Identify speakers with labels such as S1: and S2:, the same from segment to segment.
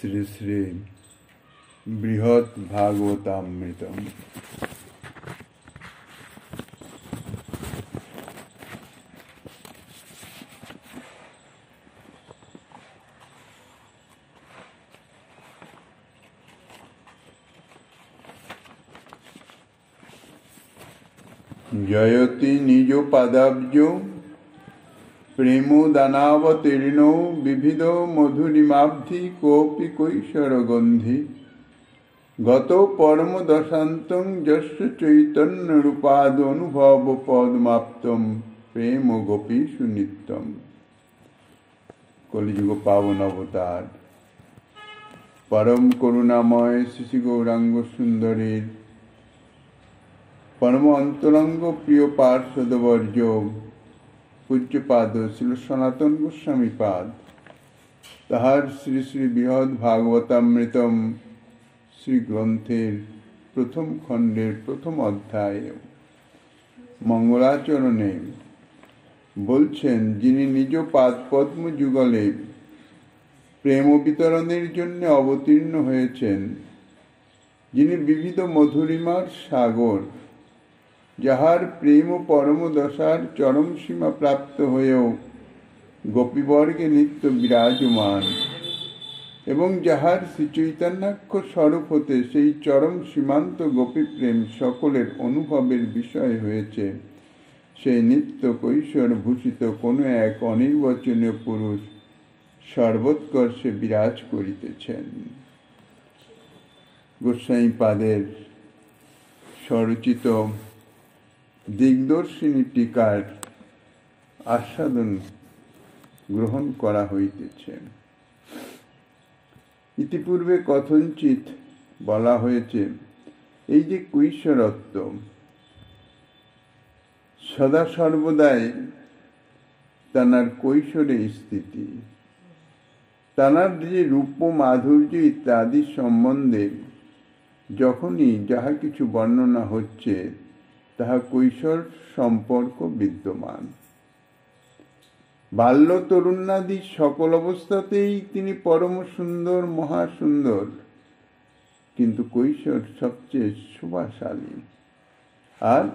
S1: শ্রী শ্রী বৃহৎ ভাগবতামৃতম। জয়তি নিজ পাদাব্জ প্রেম দানাবতীর্ণ বিবিধ মধুরিমাব্ধি কোপি কৈশোর গন্ধি গত পরম দশান্তং যস্য চৈতন্য রূপাদ অনুভব পদমাপ্তম প্রেম গোপীষু নিত্যম। কলিযুগ পাবন অবতার পরম করুণাময় শ্রী গৌরাঙ্গ সুন্দরীর পরম অন্তরঙ্গ প্রিয় পার্শ্বদবর্য পূজ্যপাদ ছিল সনাতন গোস্বামী পাদ, তাহার শ্রী শ্রী বৃহৎ ভাগবতামৃতম শ্রী গ্রন্থের প্রথম খণ্ডের প্রথম অধ্যায় মঙ্গলাচরণে বলছেন, যিনি নিজ পাদ পদ্ম যুগলে প্রেম বিতরণের জন্য অবতীর্ণ হয়েছেন, যিনি বিবিধ মধুরিমার সাগর, যাহার প্রেম ও পরম দশার চরম সীমা প্রাপ্ত হয়েও গোপীবর্গে নিত্য বিরাজমান, এবং যাহার শ্রীচৈতন্যাক্ষ স্বরূপ হতে সেই চরম সীমান্ত গোপী প্রেম সকলের অনুভবের বিষয় হয়েছে, সেই নিত্য কৈশোর ভূষিত কোনো এক অনির্বচনীয় পুরুষ সর্বোৎকর্ষে বিরাজ করিতেছেন। গোস্বামী পাদের স্বরচিত দিগদর্শিনী টিকার আস্বাদন গ্রহণ করা হইতেছে। ইতিপূর্বে কথঞ্চিত বলা হয়েছে, এই যে কৈশোরত্ব সদা সর্বদাই তানার কৈশোরে স্থিতি, তানার যে রূপ মাধুর্য ইত্যাদি সম্বন্ধে যখনই যাহা কিছু বর্ণনা হচ্ছে, তাহা কৈশোর সম্পর্ক বিদ্যমান। বাল্য তরুণাদি সকল অবস্থাতেই তিনি পরম সুন্দর মহাসুন্দর, কিন্তু কৈশোর সবচেয়ে শোভাশালী। আর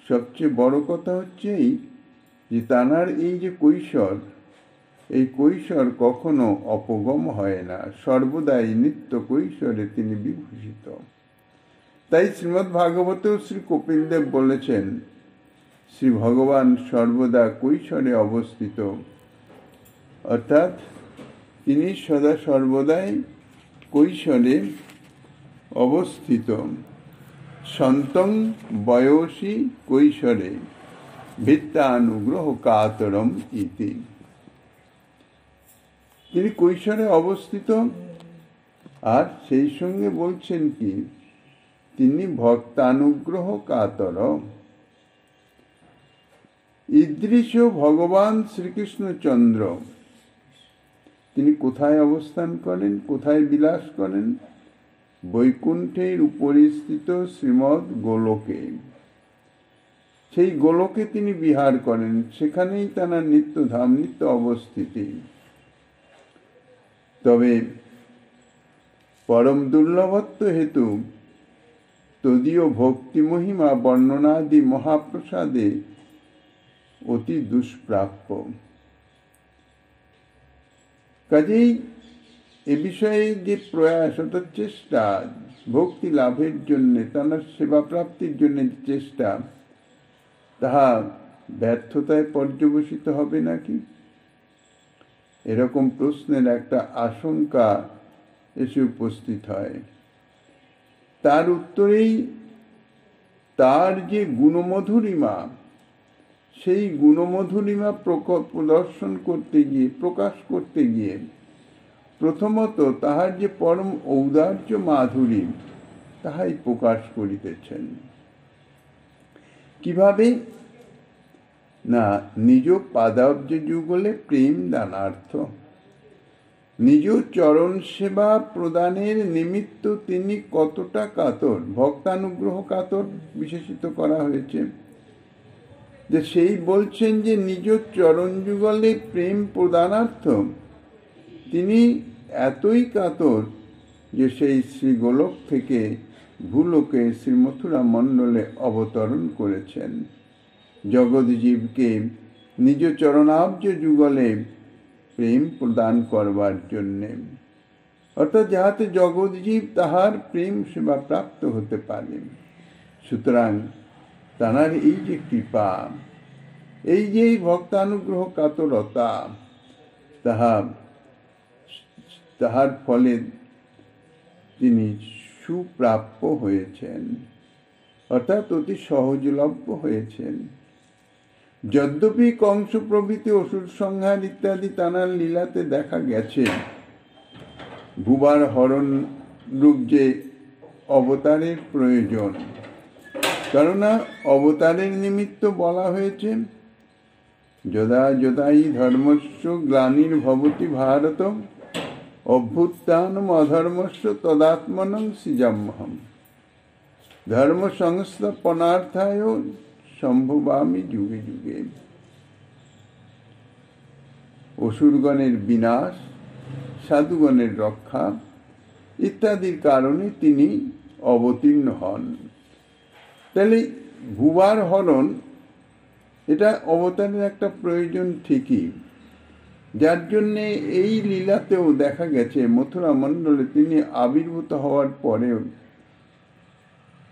S1: সবচেয়ে বড় কথা হচ্ছে এই যে তানার এই যে কৈশোর, এই কৈশোর কখনো অপগম হয় না, সর্বদাই নিত্য কৈশোরে তিনি বিভূষিত। তাই শ্রীমদ্ ভাগবতেও শ্রী কপিল দেব বলেছেন, শ্রী ভগবান সর্বদা কৈশোরে অবস্থিত, অর্থাৎ তিনি সদা সর্বদাই কৈশোরে অবস্থিত। সন্তং বয়সী কৈশোরে ভিত্তানুগ্রহ কাতরম ইতি। তিনি কৈশোরে অবস্থিত, আর সেই সঙ্গে বলছেন কি, তিনি ভক্তানুগ্রহ কাতর। ঈদৃশ ভগবান শ্রীকৃষ্ণচন্দ্র তিনি কোথায় অবস্থান করেন, কোথায় বিলাস করেন? বৈকুণ্ঠের উপরে স্থিত শ্রীমৎ গোলকে। সেই গোলকে তিনি বিহার করেন, সেখানেই তাঁর নিত্যধাম, নিত্য অবস্থিতি। তবে পরম দুর্লভত্ব হেতু তদীয় ভক্তি মহিমা বর্ণনাদি মহাপ্রসাদে অতি দুষ্প্রাপ্য। কাজেই এ বিষয়ে যে প্রয়াস, অর্থাৎ চেষ্টা, ভক্তি লাভের জন্য, তার সেবা প্রাপ্তির জন্য যে চেষ্টা, তাহা ব্যর্থতায় পর্যবসিত হবে নাকি? এরকম প্রশ্নের একটা আশঙ্কা এসে উপস্থিত হয়। তার উত্তরেই তার যে গুণমধুরিমা, সেই গুণমধুরিমা প্রদর্শন করতে গিয়ে, প্রকাশ করতে গিয়ে, প্রথমত তাহার যে পরম ঔদার্য মাধুরী, তাহাই প্রকাশ করিতেছেন। কিভাবে না, নিজ পাদাব্জ যুগলে প্রেম দানার্থ, নিজ চরণ সেবা প্রদানের নিমিত্ত তিনি কতটা কাতর, ভক্তানুগ্রহ কাতর বিশেষিত করা হয়েছে। যে সেই বলছেন যে নিজ চরণ যুগলে প্রেম প্রদানার্থ তিনি এতই কাতর যে সেই শ্রীগোলক থেকে ভূলোকে শ্রী মথুরা মণ্ডলে অবতরণ করেছেন জগৎজীবকে নিজ চরণাব্জ যুগলে প্রেম প্রদান করবার জন্যে, অর্থাৎ যাহাতে জগৎজীব তাহার প্রেম সেবা প্রাপ্ত হতে পারে। সুতরাং তাঁর এই যে কৃপা, এই যে ভক্তানুগ্রহ কাতরতা, তাহার ফলে তিনি সুপ্রাপ্য হয়েছেন, অর্থাৎ অতি সহজলভ্য হয়েছেন। যদ্যপি কংস প্রভৃতি অসুর সংহার ইত্যাদি তাঁর লীলাতে দেখা গেছে, ভুবার হরণ রূপ যে অবতারের প্রয়োজন, কেননা অবতারের নিমিত্ত বলা হয়েছে যদা যদাই ধর্মস্য গ্লানির্ভবতি ভারত অভ্যুত্থানম অধর্মস্য তদাত্মনং সৃজাম্যহম ধর্ম সংস্থাপনার্থায় সম্ভবামি যুগে যুগে। অসুরগণের বিনাশ, সাধুগণের রক্ষা ইত্যাদির কারণে তিনি অবতীর্ণ হন। তাহলে ভুবার হরণ এটা অবতারের একটা প্রয়োজন ঠিকই, যার জন্যে এই লীলাতেও দেখা গেছে মথুরা মণ্ডলে তিনি আবির্ভূত হওয়ার পরেও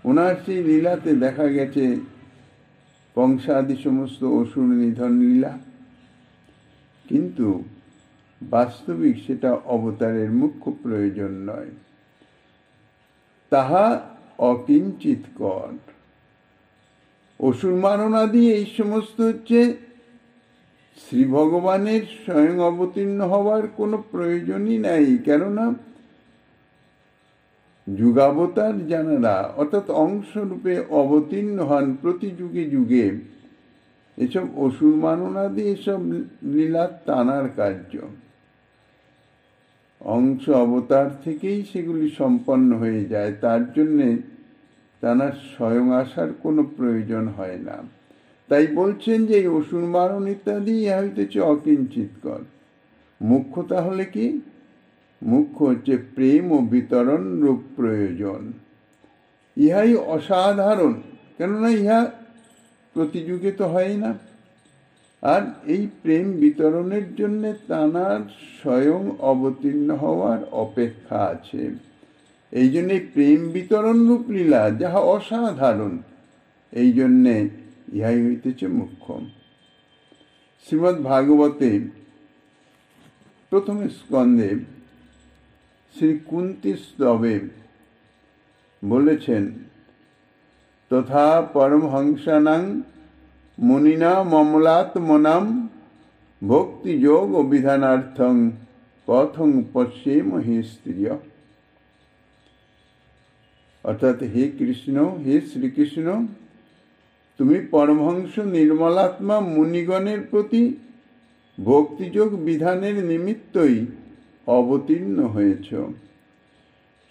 S1: ওনার সেই লীলাতে দেখা গেছে কংসাদি সমস্ত অসুর নিধন লীলা, কিন্তু বাস্তবিক সেটা অবতারের মুখ্য প্রয়োজন নয়, তাহা অকিঞ্চিৎকর। অসুর মারণাদি এই সমস্ত হচ্ছে শ্রী ভগবানের স্বয়ং অবতীর্ণ হওয়ার কোনো প্রয়োজনই নাই, কেননা যুগাবতার জানারা অর্থাৎ অংশরূপে অবতীর্ণ হন প্রতি যুগে যুগে। এসব অসুর মাননাদি এসব লীলা টানার কার্য, অংশ অবতার থেকেই সেগুলি সম্পন্ন হয়ে যায়, তার জন্যে তাঁর স্বয়ং আসার কোনো প্রয়োজন হয় না। তাই বলছেন যে এই অসুর মারণ ইত্যাদি ইহা হইতেছে অকিঞ্চিৎকর। মুখ্য তাহলে কি? মুখ্য হচ্ছে প্রেম ও বিতরণ রূপ প্রয়োজন। ইহাই অসাধারণ, কেননা ইহা প্রতিযুগে তো হয় না। আর এই প্রেম বিতরণের জন্য তাঁর স্বয়ং অবতীর্ণ হওয়ার অপেক্ষা আছে। এই জন্যে প্রেম বিতরণ রূপ লীলা যাহা অসাধারণ, এই জন্যে ইহাই হইতেছে মুখ্য। শ্রীমদ্ ভাগবতে প্রথম স্কন্ধে শ্রী কুন্তী স্তবে বলেছেন, তথা পরমহংসানাং মুনিনা মমলাত্মনাম ভক্তি যোগ বিধানার্থং কথং পশ্যেম হে স্ত্রিয়। অর্থাৎ হে কৃষ্ণ, হে শ্রীকৃষ্ণ, তুমি পরমহংস নির্মলাত্মা মুনিগণের প্রতি ভক্তিযোগ বিধানের নিমিত্তই অবতীর্ণ হয়েছ।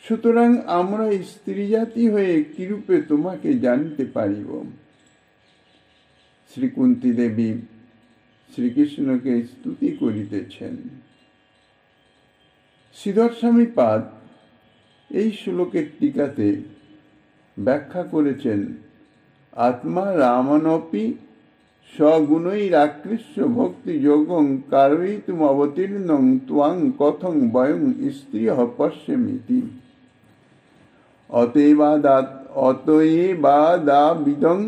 S1: সুতরাং আমরা স্ত্রী জাতি হয়ে কিরূপে তোমাকে জানতে পারিব। শ্রীকুন্তী দেবী শ্রীকৃষ্ণকে স্তুতি করিতেছেন। শ্রীধর স্বামীপাদ এই শ্লোকের টিকাতে ব্যাখ্যা করেছেন, আত্মা রামানপি স্বগুণৈরাকৃষ্য ভক্তি যোগং কারয়িতুম অবতীর্ণং ত্বাং কথং বয়ং স্ত্রিয়ঃ পশ্যমিতি। অতএবাদাবিদং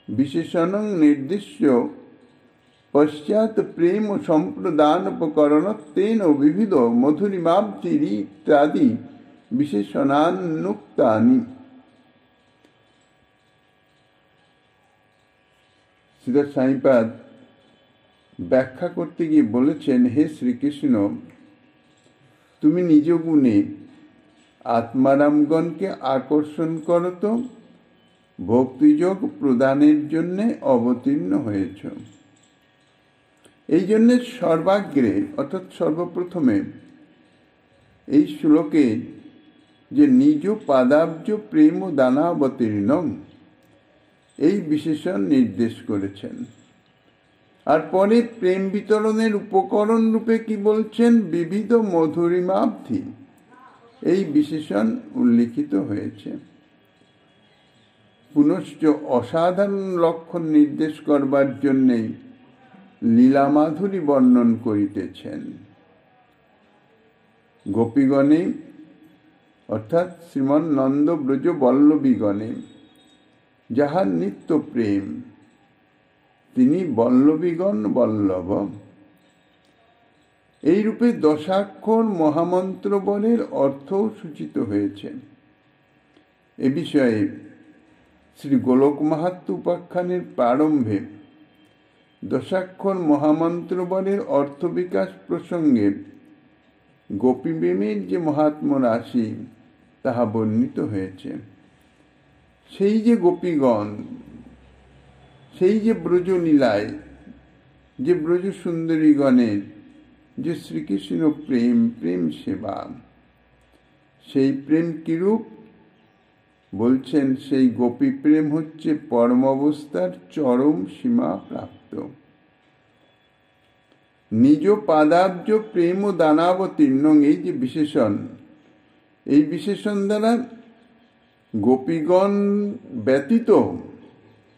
S1: বিশেষণং নির্দিশ্য পশ্চাৎ প্রেম সম্প্রদানোপকরণত্বেন বিবিধ মধুরিমাব্জিরি ইত্যাদি বিশেষণানুক্তানি। শ্রীধর স্বামীপাদ ব্যাখ্যা করতে গিয়ে বলেছেন, হে শ্রীকৃষ্ণ, তুমি নিজ গুণে আত্মারামগণকে আকর্ষণ করত ভক্তিযোগ প্রদানের জন্যে অবতীর্ণ হয়েছ। এই জন্যে সর্বাগ্রে অর্থাৎ সর্বপ্রথমে এই শ্লোকে যে নিজ পাদাব্জ প্রেম দানাবতীর্ণং এই বিশেষণ নির্দেশ করেছেন। আর পরে প্রেম বিতরণের উপকরণ রূপে কি বলছেন? বিবিধ মধুরিমাব্ধি, এই বিশেষণ উল্লিখিত হয়েছে। পুনশ্চ অসাধারণ লক্ষণ নির্দেশ করবার জন্যেই লীলা মাধুরী বর্ণন করিতেছেন। গোপীগণে অর্থাৎ শ্রীমন নন্দ ব্রজ বল্লভীগণে যাহার নিত্য প্রেম, তিনি বল্লভীগণ বল্লভ। এই রূপে দশাক্ষর মহামন্ত্র বলের অর্থও সূচিত হয়েছে। এ বিষয়ে শ্রী গোলক মাহাত্ম্য উপাখ্যানের প্রারম্ভে দশাক্ষর মহামন্ত্র বলের অর্থ বিকাশ প্রসঙ্গে গোপীপ্রেমের যে মহাত্ম রাশি তাহা বর্ণিত হয়েছে। সেই যে গোপীগণ, সেই যে ব্রজলীলায় যে ব্রজ সুন্দরীগণের যে শ্রীকৃষ্ণ প্রেম, প্রেম সেবা, সেই প্রেম কিরূপ বলছেন? সেই গোপী প্রেম হচ্ছে পরম অবস্থার চরম সীমা প্রাপ্ত। নিজ পাদাব্জ প্রেম ও দানাবতীর্ণ, এই যে বিশেষণ, এই বিশেষণ দ্বারা গোপীগণ ব্যতীত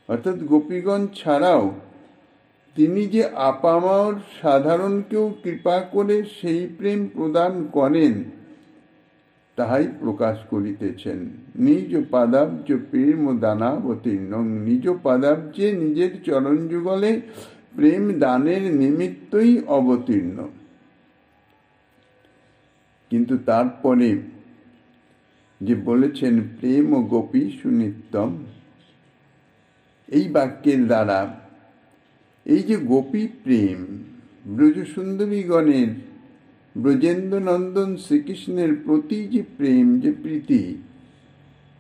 S1: অর্থাৎ গোপীগণ ছাড়াও তিনি যে আপামর সাধারণকেও কৃপা করে সেই প্রেম প্রদান করেন তাহাই প্রকাশ করিতেছেন। নিজ পাদাব্জ প্রেম ও দানাবতীর্ণ, নিজ পাদাব্জে নিজের চরণ যুগলে প্রেম দানের নিমিত্তই অবতীর্ণ। কিন্তু তারপরে যে বলেছেন প্রেম ও গোপী সুনিত্যম, এই বাক্যের দ্বারা এই যে গোপী প্রেম, ব্রজ সুন্দরীগণের ব্রজেন্দ্র নন্দন শ্রীকৃষ্ণের প্রতি যে প্রেম, যে প্রীতি,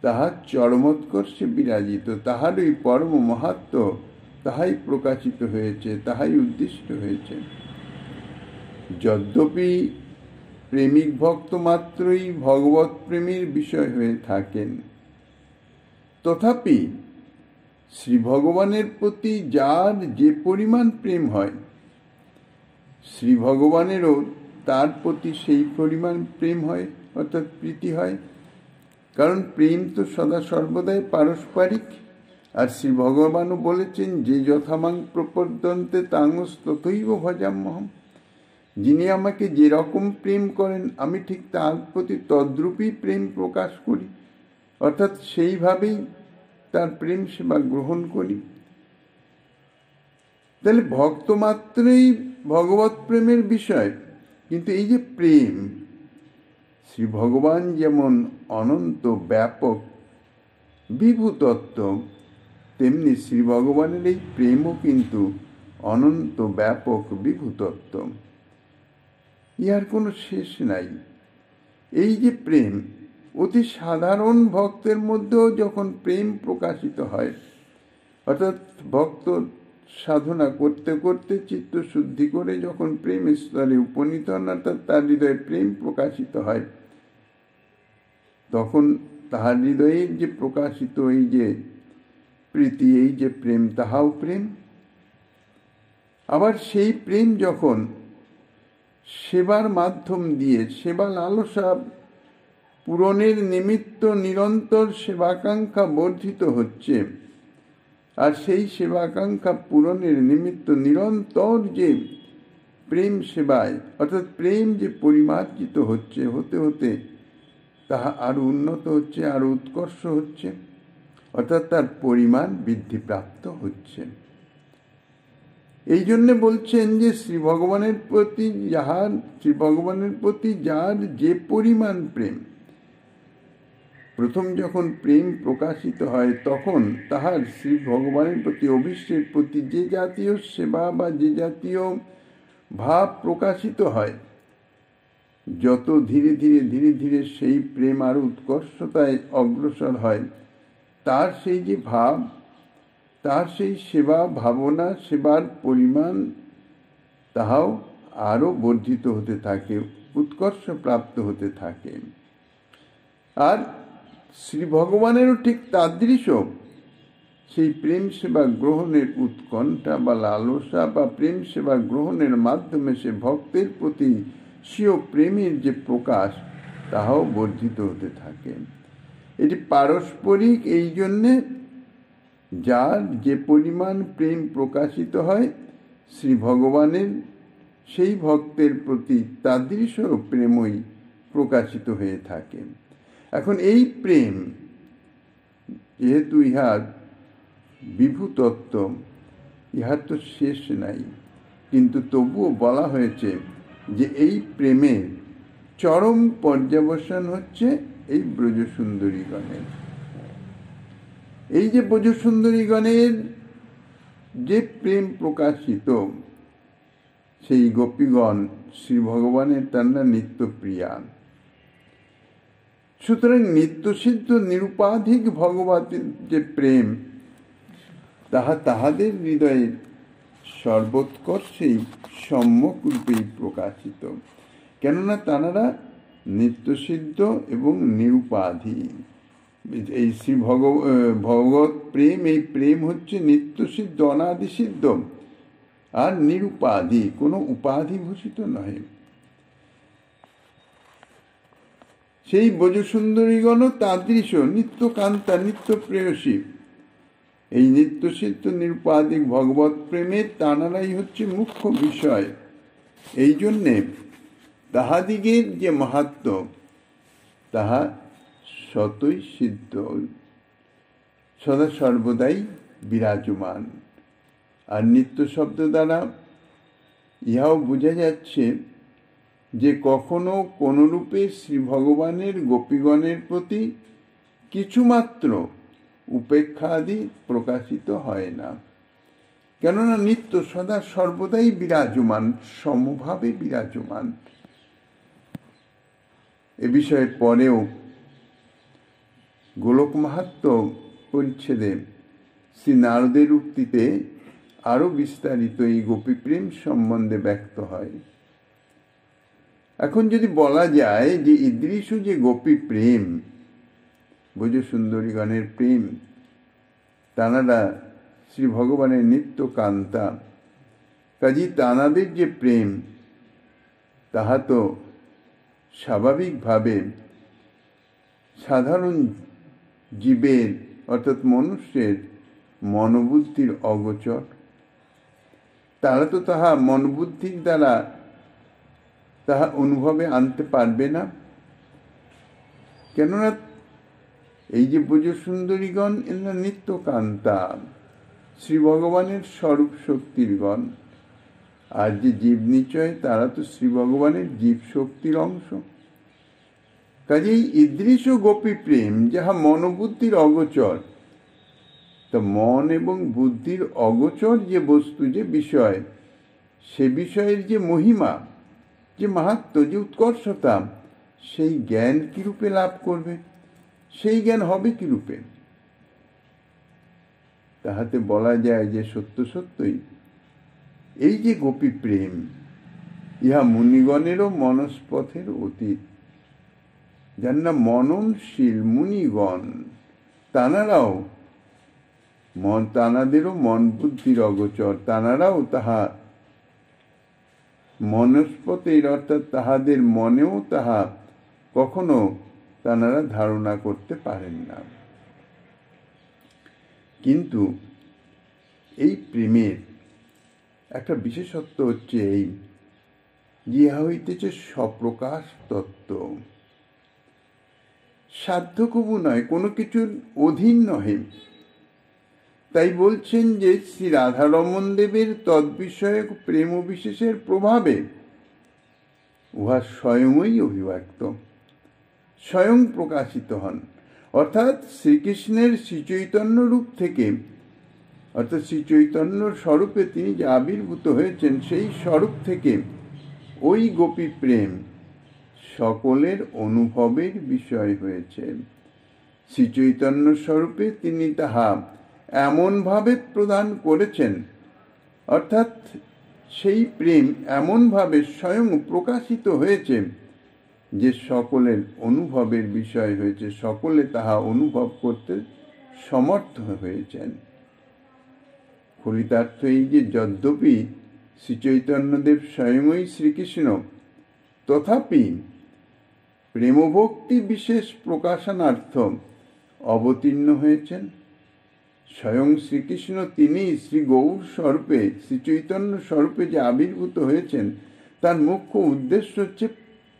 S1: তাহা চরমোৎকর্ষে বিরাজিত, তাহারই পরম মাহাত্ম্য, তাহাই প্রকাশিত হয়েছে, তাহাই উদ্দিষ্ট হয়েছে। যদ্যপি প্রেমিক ভক্ত মাত্রই ভগবৎ প্রেমের বিষয় হয়ে থাকেন, তথাপি শ্রী ভগবানের প্রতি যার যে পরিমাণ প্রেম হয়, শ্রী ভগবানেরও তার প্রতি সেই পরিমাণ প্রেম হয়, অর্থাৎ প্রীতি হয়। কারণ প্রেম তো সদা সর্বদাই পারস্পরিক। আর শ্রী ভগবানও বলেছেন যে যথামাং প্রপদ্যন্তে তাংস তথৈব ভজাম্যহম, যিনি আমাকে যেরকম প্রেম করেন আমি ঠিক তার প্রতি তদ্রূপই প্রেম প্রকাশ করি, অর্থাৎ সেইভাবেই তার প্রেম সেবা গ্রহণ করি। তাহলে ভক্ত মাত্রই ভগবৎ প্রেমের বিষয়। কিন্তু এই যে প্রেম, শ্রী ভগবান যেমন অনন্ত ব্যাপক বিভূতত্ত্ব, তেমনি শ্রী ভগবানের এই প্রেমও কিন্তু অনন্ত ব্যাপক বিভূতত্ত্ব, ইহার কোনো শেষ নাই। এই যে প্রেম, অতি সাধারণ ভক্তের মধ্যেও যখন প্রেম প্রকাশিত হয়, অর্থাৎ ভক্ত সাধনা করতে করতে চিত্ত শুদ্ধি করে যখন প্রেম স্তরে উপনীত হন, অর্থাৎ তার হৃদয়ে প্রেম প্রকাশিত হয়, তখন তাহার হৃদয়ের যে প্রকাশিত এই যে প্রীতি, এই যে প্রেম, তাহাও প্রেম। আবার সেই প্রেম যখন সেবার মাধ্যম দিয়ে, সেবা লালসা পূরণের নিমিত্ত নিরন্তর সেবাকাঙ্ক্ষা বর্ধিত হচ্ছে, আর সেই সেবাকাঙ্ক্ষা পূরণের নিমিত্ত নিরন্তর যে প্রেম সেবায়, অর্থাৎ প্রেম যে পরিমার্জিত হচ্ছে, হতে হতে তাহা আরো উন্নত হচ্ছে, আরো উৎকর্ষ হচ্ছে, অর্থাৎ তার পরিমাণ বৃদ্ধিপ্রাপ্ত হচ্ছে। এই জন্যে বলছেন যে শ্রী ভগবানের প্রতি যার যে পরিমাণ প্রেম, প্রথম যখন প্রেম প্রকাশিত হয় তখন তাহার শ্রী ভগবানের প্রতি, অভিষ্টের প্রতি যে জাতীয় সেবা বা যে জাতীয় ভাব প্রকাশিত হয়, যত ধীরে ধীরে ধীরে ধীরে সেই প্রেম আরো উৎকর্ষতায় অগ্রসর হয়, তার সেই যে ভাব, তার সেই সেবা ভাবনা, সেবার পরিমাণ, তাহাও আরো বর্ধিত হতে থাকে, উৎকর্ষ প্রাপ্ত হতে থাকে। আর শ্রী ভগবানেরও ঠিক তাদৃশ সেই প্রেম সেবা গ্রহণের উৎকণ্ঠা বা লালসা বা প্রেম সেবা গ্রহণের মাধ্যমে সে ভক্তের প্রতি স্বীয় প্রেমের যে প্রকাশ তাহাও বর্ধিত হতে থাকে। এটি পারস্পরিক, এই জন্যে যার যে পরিমাণ প্রেম প্রকাশিত হয় শ্রী ভগবানের সেই ভক্তের প্রতি তাদৃশ প্রেমই প্রকাশিত হয়ে থাকে। এখন এই প্রেম যেহেতু ইহার বিভু তত্ত্ব, ইহার তো শেষ নাই, কিন্তু তবুও বলা হয়েছে যে এই প্রেমের চরম পর্যবসান হচ্ছে এই ব্রজসুন্দরীগণের। এই যে ব্রজসুন্দরীগণের যে প্রেম প্রকাশিত, সেই গোপীগণ শ্রী ভগবানের তারা নিত্যপ্রিয়া। সুতরাং নিত্যসিদ্ধ নিরুপাধিক ভগবতের যে প্রেম, তাহা তাহাদের হৃদয়ের সর্বোৎকর্ষেই সম্যক রূপেই প্রকাশিত। কেননা তাঁরা নিত্যসিদ্ধ এবং নিরুপাধি। এই শ্রী ভগবত প্রেম, এই প্রেম হচ্ছে নিত্যসিদ্ধ, অনাদিসিদ্ধ আর নিরুপাধি, কোনো উপাধিভূষিত নহে। সেই ব্রজসুন্দরীগণ তাদৃশ নিত্যকান্তা, নিত্য প্রেয়সী। এই নিত্যসিদ্ধ নিরুপাধিক ভগবত প্রেমের তাঁরাই হচ্ছে মুখ্য বিষয়। এই জন্যে তাহাদিগের যে মাহাত্ম্য তাহা সতই সিদ্ধ, সদা সর্বদাই বিরাজমান। আর নিত্য শব্দ দ্বারা ইহাও বোঝা যাচ্ছে যে কখনো কোনরূপে শ্রী ভগবানের গোপীগণের প্রতি কিছুমাত্র উপেক্ষা আদি প্রকাশিত হয় না। কেননা নিত্য সদা সর্বদাই বিরাজমান, সমভাবে বিরাজমান। এ বিষয়ে পরেও গোলক মাহাত্ম্য পরিচ্ছেদে শ্রী নারদের উক্তিতে আরো বিস্তারিত এই গোপীপ্রেম সম্বন্ধে ব্যক্ত হয়। এখন যদি বলা যায় যে ঈদৃশ যে গোপী প্রেম, ব্রজসুন্দরীগণের প্রেম, তাঁরা শ্রী ভগবানের নিত্য কান্তা, কাজী তাঁদের যে প্রেম তাহা তো স্বাভাবিকভাবে সাধারণ জীবের অর্থাৎ মনুষ্যের মনোবুদ্ধির অগোচর। তারা তো তাহা মনোবুদ্ধির দ্বারা তাহা অনুভবে আনতে পারবে না। কেননা এই যে ব্রজসুন্দরীগণ এরা নিত্য কান্তা, শ্রী ভগবানের স্বরূপ শক্তির গণ। আর যে জীব নিশ্চয় তারা তো শ্রী ভগবানের জীব শক্তির অংশ। কাজেই ঈদৃশ গোপী প্রেম যাহা মনোবুদ্ধির অগোচর, তা মন এবং বুদ্ধির অগোচর যে বস্তু, যে বিষয়, সে বিষয়ের যে মহিমা, যে মাহাত্ম্য, যে উৎকর্ষতা, সেই জ্ঞান কিরূপে লাভ করবে, সেই জ্ঞান হবে কিরূপে? তাহাতে বলা যায় যে সত্য সত্যই এই যে গোপী প্রেম, ইহা মুনিগণেরও মনস্পথের অতীত। যার না মননশীল মুনিগণ, তাঁরাও তাঁদেরও মন বুদ্ধির অগোচর, তাঁরাও তাহা মনস্পতের অর্থাৎ তাহাদের মনেও তাহা কখনো তাঁরা ধারণা করতে পারেন না। কিন্তু এই প্রেমের একটা বিশেষত্ব হচ্ছে এই, ইহা হইতেছে স্বপ্রকাশ তত্ত্ব, সাধ্য কবু নয়, কোনো কিছুর অধীন নহে। তাই বলছেন যে শ্রী রাধারমণ দেবের তদ্বিষয়ক প্রেম বিশেষের প্রভাবে উহা স্বয়ংই অভিব্যক্ত, স্বয়ং প্রকাশিত হন। অর্থাৎ শ্রীকৃষ্ণের শ্রীচৈতন্য রূপ থেকে, অর্থাৎ শ্রীচৈতন্য স্বরূপে তিনি যে আবির্ভূত হয়েছেন, সেই স্বরূপ থেকে ওই গোপী প্রেম সকলের অনুভবের বিষয় হয়েছে। শ্রীচৈতন্য স্বরূপে তিনি তাহা এমনভাবে প্রদান করেছেন, অর্থাৎ সেই প্রেম এমনভাবে স্বয়ং প্রকাশিত হয়েছে যে সকলের অনুভবের বিষয় হয়েছে, সকলে তাহা অনুভব করতে সমর্থ হয়েছেন। ফলিতার্থ এই যে যদ্যপি শ্রীচৈতন্যদেব স্বয়ংই শ্রীকৃষ্ণ, তথাপি প্রেমভক্তি বিশেষ প্রকাশনার্থ অবতীর্ণ হয়েছেন। স্বয়ং শ্রীকৃষ্ণ তিনি শ্রী গৌর স্বরূপে, শ্রীচৈতন্য স্বরূপে যে আবির্ভূত হয়েছেন, তার মুখ্য উদ্দেশ্য হচ্ছে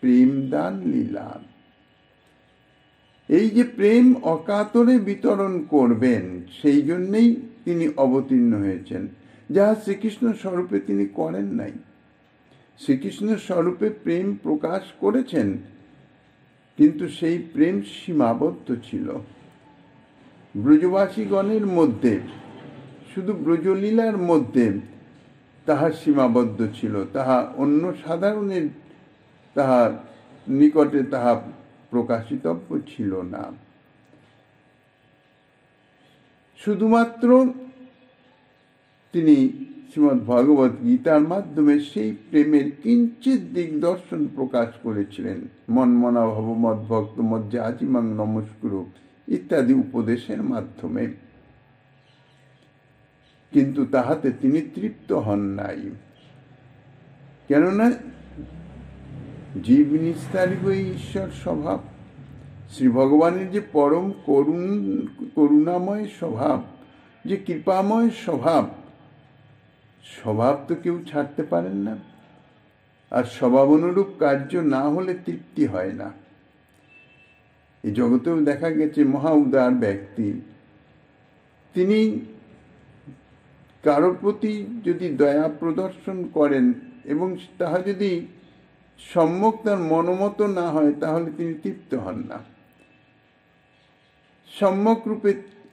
S1: প্রেমদান লীলা। এই যে প্রেম অকাতরে বিতরণ করবেন, সেই জন্যেই তিনি অবতীর্ণ হয়েছেন, যাহা শ্রীকৃষ্ণ স্বরূপে তিনি করেন নাই। শ্রীকৃষ্ণ স্বরূপে প্রেম প্রকাশ করেছেন, কিন্তু সেই প্রেম সীমাবদ্ধ ছিল ব্রজবাসীগণের মধ্যে, শুধু ব্রজলীলার মধ্যে তাহা সীমাবদ্ধ ছিল, তাহা অন্য সাধারণের তাহার নিকটে তাহা প্রকাশিতব্য ছিল না। শুধুমাত্র তিনি শ্রীমদ্ ভগবত গীতার মাধ্যমে সেই প্রেমের কিঞ্চিত দিগদর্শন প্রকাশ করেছিলেন। মন্মনা ভব মদ্ভক্ত মজ্জাজিমাং নমস্কুরু ইত্যাদি উপদেশের মাধ্যমে, কিন্তু তাহাতে তিনি তৃপ্ত হন নাই। কেননা জীব নিস্তারিত ঈশ্বর স্বভাব, শ্রী ভগবানের যে পরম করুণাময় স্বভাব, যে কৃপাময় স্বভাব, স্বভাব তো কেউ ছাড়তে পারেন না, আর স্বভাব অনুরূপ কার্য না হলে তৃপ্তি হয় না। এই জগতেও দেখা গেছে মহা উদার ব্যক্তি, তিনি কারোর প্রতি যদি দয়া প্রদর্শন করেন এবং তাহা যদি সম্যক তার মনোমত না হয়, তাহলে তিনি তৃপ্ত হন না। সম্যক রূপে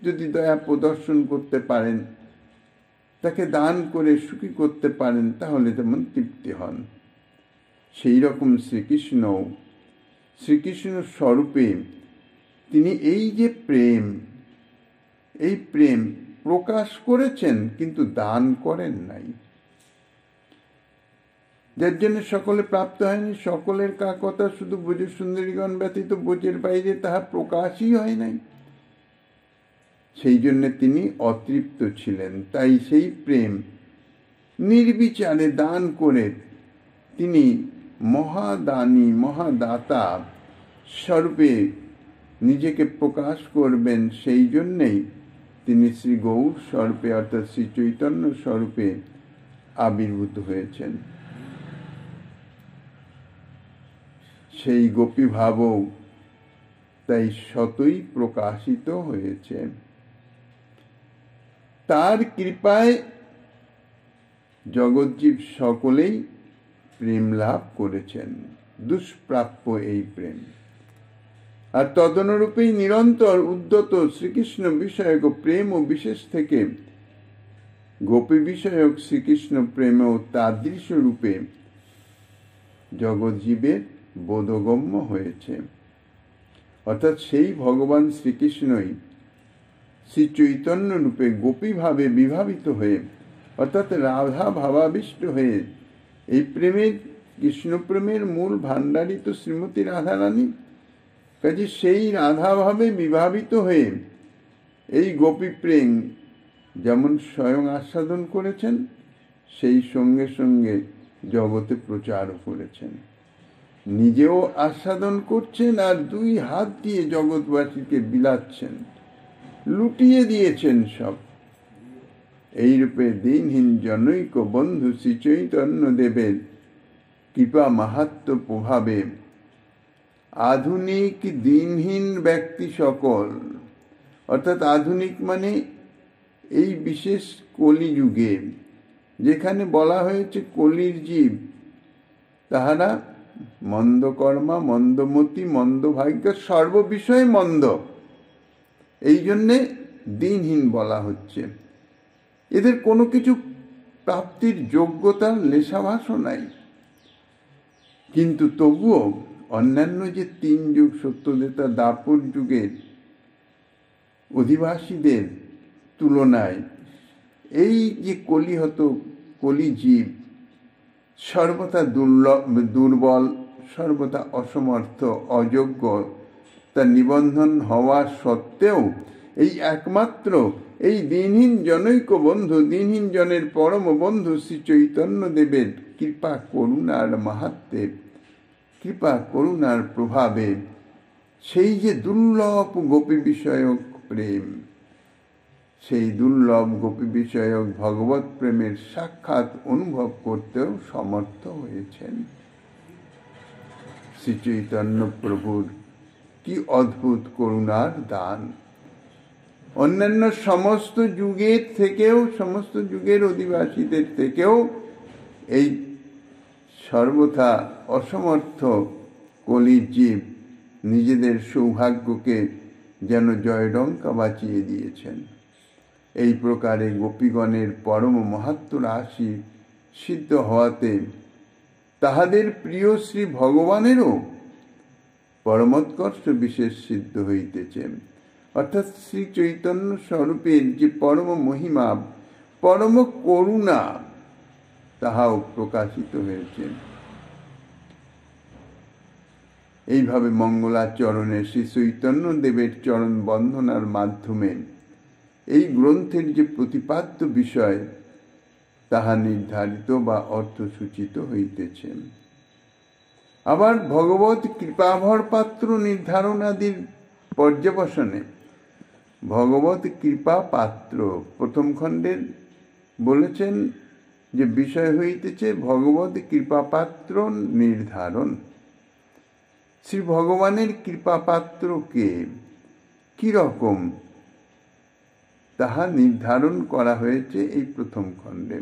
S1: যদি দয়া প্রদর্শন করতে পারেন, তাকে দান করে সুখী করতে পারেন, তাহলে তেমন তৃপ্তি হন। সেই রকম শ্রীকৃষ্ণ স্বরূপে তিনি এই যে প্রেম, এই প্রেম প্রকাশ করেছেন, কিন্তু দান করেন নাই, যার জন্য সকলে প্রাপ্ত হয়নি। সকলের কথা শুধু ব্রজ সুন্দরীগণ ব্যতীত ব্রজের বাইরে তাহা প্রকাশই হয় নাই। সেই জন্য তিনি অতৃপ্ত ছিলেন। তাই সেই প্রেম নির্বিচারে দান করে তিনি মহাদানী মহাদাতা স্বরূপে নিজেকে প্রকাশ করবেন। সেই জন্যেই তিনি শ্রী গৌর স্বরূপে অর্থাৎ শ্রী চৈতন্য স্বরূপে আবির্ভূত হয়েছেন। সেই গোপী ভাবও তাই শতই প্রকাশিত হয়েছে। তার কৃপায় জগজ্জীব সকলেই প্রেম লাভ করেছেন, দুষ্প্রাপ্য এই প্রেম। আর তদনুরূপেই নিরন্তর উদ্যত শ্রীকৃষ্ণ বিষয়ক প্রেম ও বিশেষ থেকে গোপী বিষয়ক শ্রীকৃষ্ণ প্রেমেও তাদৃশ রূপে জগজ্জীবের বোধগম্য হয়েছে। অর্থাৎ সেই ভগবান শ্রীকৃষ্ণই শ্রী চৈতন্য রূপে গোপীভাবে বিভাবিত হয়ে, অর্থাৎ রাধা ভাবাবিষ্ট হয়ে, এই প্রেমের কৃষ্ণ প্রেমের মূল ভাণ্ডারী তো শ্রীমতী রাধারানী, কাজে সেই রাধাভাবে বিভাবিত হয়ে এই গোপী প্রেম যেমন স্বয়ং আস্বাদন করেছেন, সেই সঙ্গে সঙ্গে জগতে প্রচারও করেছেন। নিজেও আস্বাদন করছেন আর দুই হাত দিয়ে জগৎবাসীকে বিলাচ্ছেন, লুটিয়ে দিয়েছেন সব। এই রূপে দিনহীন জনৈক বন্ধু শ্রী চৈতন্য দেবের কৃপা মাহাত্ম্য প্রভাবে আধুনিক দিনহীন ব্যক্তি সকল, অর্থাৎ আধুনিক মানে এই বিশেষ কলিযুগে, যেখানে বলা হয়েছে কলির জীব, তাহারা মন্দকর্মা, মন্দমতি, মন্দভাগ্য, সর্ববিষয়ে মন্দ, এই জন্যে দিনহীন বলা হচ্ছে। এদের কোনো কিছু প্রাপ্তির যোগ্যতার লেশাভাসও নাই, কিন্তু তবুও অন্যান্য যে 3 যুগ সত্যদেতা দাপর যুগের অধিবাসীদের তুলনায় এই যে কলিহত কলিজীব সর্বদা দুর্বল, সর্বদা অসমর্থ, অযোগ্য, তার নিবন্ধন হওয়া সত্ত্বেও এই একমাত্র এই দিনহীন জনৈক বন্ধু, দিনহীন জনের পরম বন্ধু শ্রী চৈতন্য দেবের কৃপা করুণার মাহাত্ম্যে, কৃপা করুণার প্রভাবে সেই যে দুর্লভ গোপী বিষয়ক প্রেম, সেই দুর্লভ গোপী বিষয়ক ভগবত প্রেমের সাক্ষাৎ অনুভব করতেও সমর্থ হয়েছেন। শ্রী চৈতন্য প্রভুর কি অদ্ভুত করুণার দান! অন্যান্য সমস্ত যুগের থেকেও, সমস্ত যুগের অধিবাসীদের থেকেও এই সর্বথা অসমর্থ কলির জীব নিজেদের সৌভাগ্যকে যেন জয়ডঙ্কা বাঁচিয়ে দিয়েছেন। এই প্রকারে গোপীগণের পরম মাহাত্ম্য রাশি সিদ্ধ হওয়াতে তাহাদের প্রিয় শ্রী ভগবানেরও পরমোৎকর্ষ বিশেষ সিদ্ধ হইতেছে। অর্থাৎ শ্রী চৈতন্য স্বরূপের যে পরম মহিমা, পরম করুণা, তাহাও প্রকাশিত হয়েছে। এইভাবে মঙ্গলাচরণে শ্রী চৈতন্য দেবের চরণ বন্দনার মাধ্যমে এই গ্রন্থের যে প্রতিপাদ্য বিষয় তাহা নির্ধারিত বা অর্থসূচিত হইতেছে। আবার ভগবত কৃপাভর পাত্র নির্ধারণাদির পর্যবসনে ভগবত কৃপা পাত্র প্রথম খণ্ডের বলেছেন যে বিষয় হইতেছে ভগবত কৃপা পাত্র নির্ধারণ। শ্রী ভগবানের কৃপা পাত্রকে কি রকম তাহা নির্ধারণ করা হয়েছে এই প্রথম খণ্ডে।